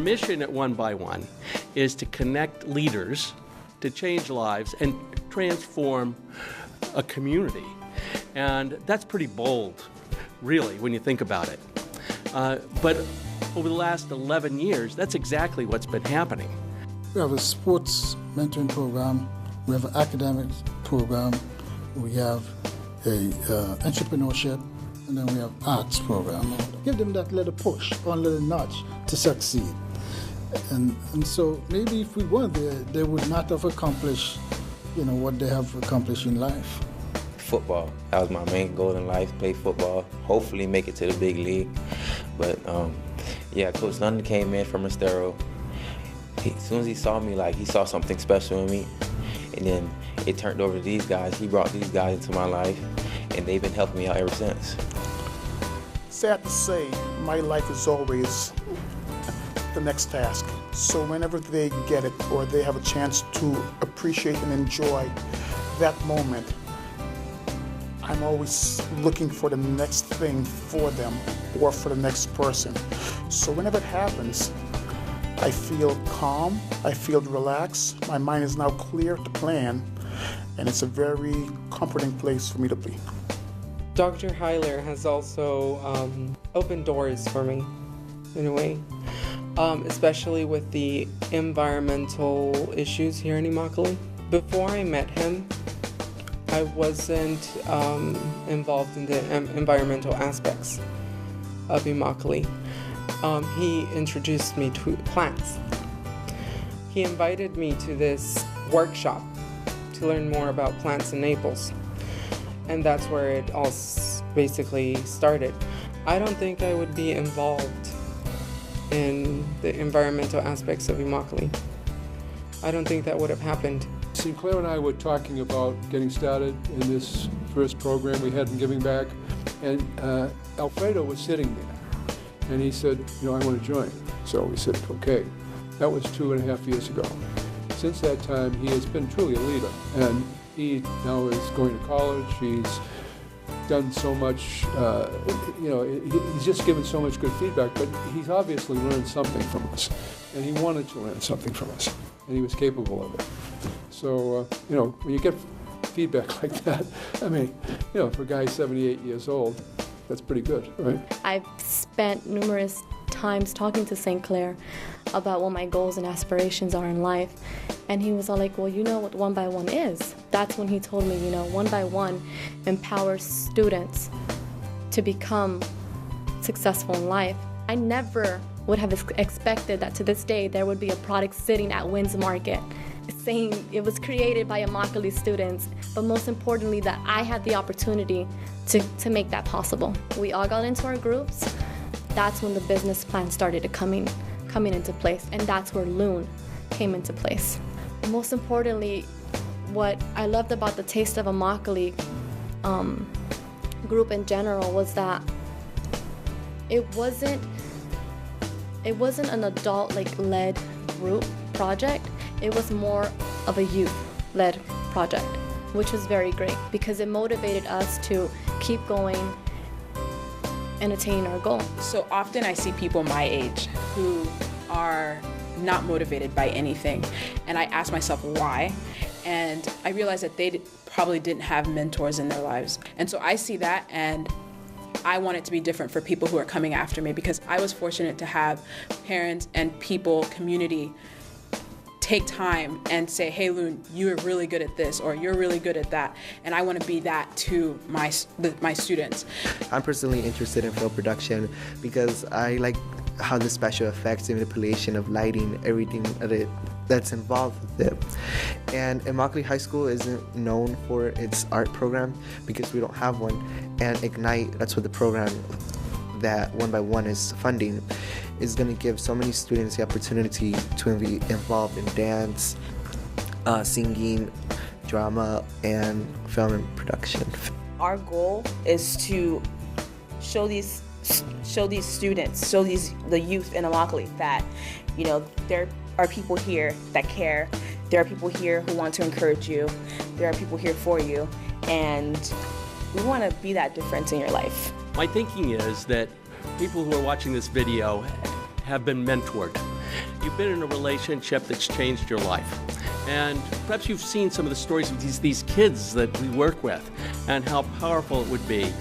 mission at 1 by 1 is to connect leaders to change lives and transform a community. And that's pretty bold, really, when you think about it. But over the last 11 years, that's exactly what's been happening. We have a sports mentoring program, we have an academic program, we have a entrepreneurship, and then we have arts program. Give them that little push, one little nudge to succeed. And so maybe if we weren't there, they would not have accomplished, what they have accomplished in life. Football. That was my main goal in life, play football, hopefully make it to the big league. But Coach London came in from Estero. As soon as he saw me, he saw something special in me. And then it turned over to these guys. He brought these guys into my life, and they've been helping me out ever since. Sad to say, my life is always the next task. So whenever they get it or they have a chance to appreciate and enjoy that moment, I'm always looking for the next thing for them or for the next person. So whenever it happens, I feel calm, I feel relaxed, my mind is now clear to plan, and it's a very comforting place for me to be. Dr. Heiler has also opened doors for me, in a way, especially with the environmental issues here in Immokalee. Before I met him, I wasn't involved in the environmental aspects of Immokalee. He introduced me to plants. He invited me to this workshop to learn more about plants in Naples. And that's where it all basically started. I don't think I would be involved in the environmental aspects of Immokalee. I don't think that would have happened. Sinclair and I were talking about getting started in this first program we had in Giving Back, and Alfredo was sitting there, and he said, I want to join. So we said, okay. That was 2.5 years ago. Since that time, he has been truly a leader, and he now is going to college. He's done so much, he's just given so much good feedback, but he's obviously learned something from us, and he wanted to learn something from us, and he was capable of it. So, when you get feedback like that, for a guy 78 years old, that's pretty good, right? I've spent numerous times talking to St. Clair about what my goals and aspirations are in life. And he was all like, well, you know what 1 by 1 is. That's when he told me, 1 by 1 empowers students to become successful in life. I never would have expected that to this day there would be a product sitting at Wynn's Market saying it was created by Immokalee students, but most importantly that I had the opportunity to make that possible. We all got into our groups. That's when the business plan started coming into place, and that's where Loon came into place. Most importantly, what I loved about the Taste of Immokalee group in general was that it wasn't an adult led group project. It was more of a youth-led project, which was very great because it motivated us to keep going and attaining our goal. So often I see people my age who are not motivated by anything, and I ask myself why, and I realize that they probably didn't have mentors in their lives. And so I see that, and I want it to be different for people who are coming after me, because I was fortunate to have parents and people, community, take time and say, hey, Loon, you're really good at this, or you're really good at that, and I want to be that to my students. I'm personally interested in film production because I like how the special effects and manipulation of lighting, everything that's involved with it. And Immokalee High School isn't known for its art program because we don't have one. And Ignite, that's what the program that 1 by 1 is funding, is going to give so many students the opportunity to be involved in dance, singing, drama, and film and production. Our goal is to show the youth in Immokalee that, there are people here that care. There are people here who want to encourage you. There are people here for you, and we want to be that difference in your life. My thinking is that people who are watching this video have been mentored. you've been in a relationship that's changed your life. And perhaps you've seen some of the stories of these kids that we work with and how powerful it would be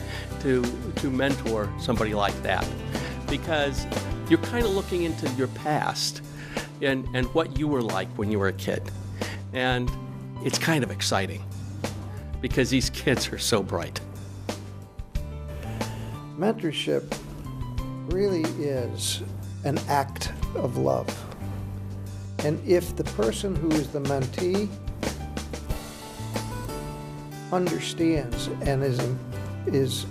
to mentor somebody like that. Because you're kind of looking into your past and what you were like when you were a kid. And it's kind of exciting because these kids are so bright. Mentorship really is an act of love. And if the person who is the mentee understands and is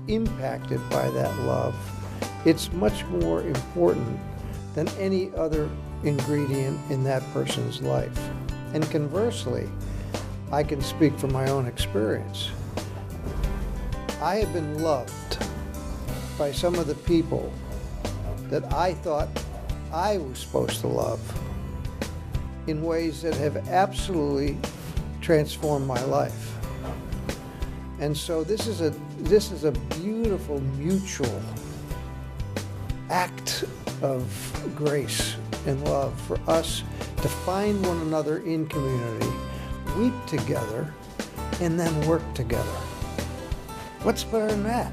impacted by that love, it's much more important than any other ingredient in that person's life. And conversely, I can speak from my own experience. I have been loved by some of the people that I thought I was supposed to love in ways that have absolutely transformed my life. And so this is a beautiful mutual act of grace and love for us to find one another in community, weep together, and then work together. What's better than that?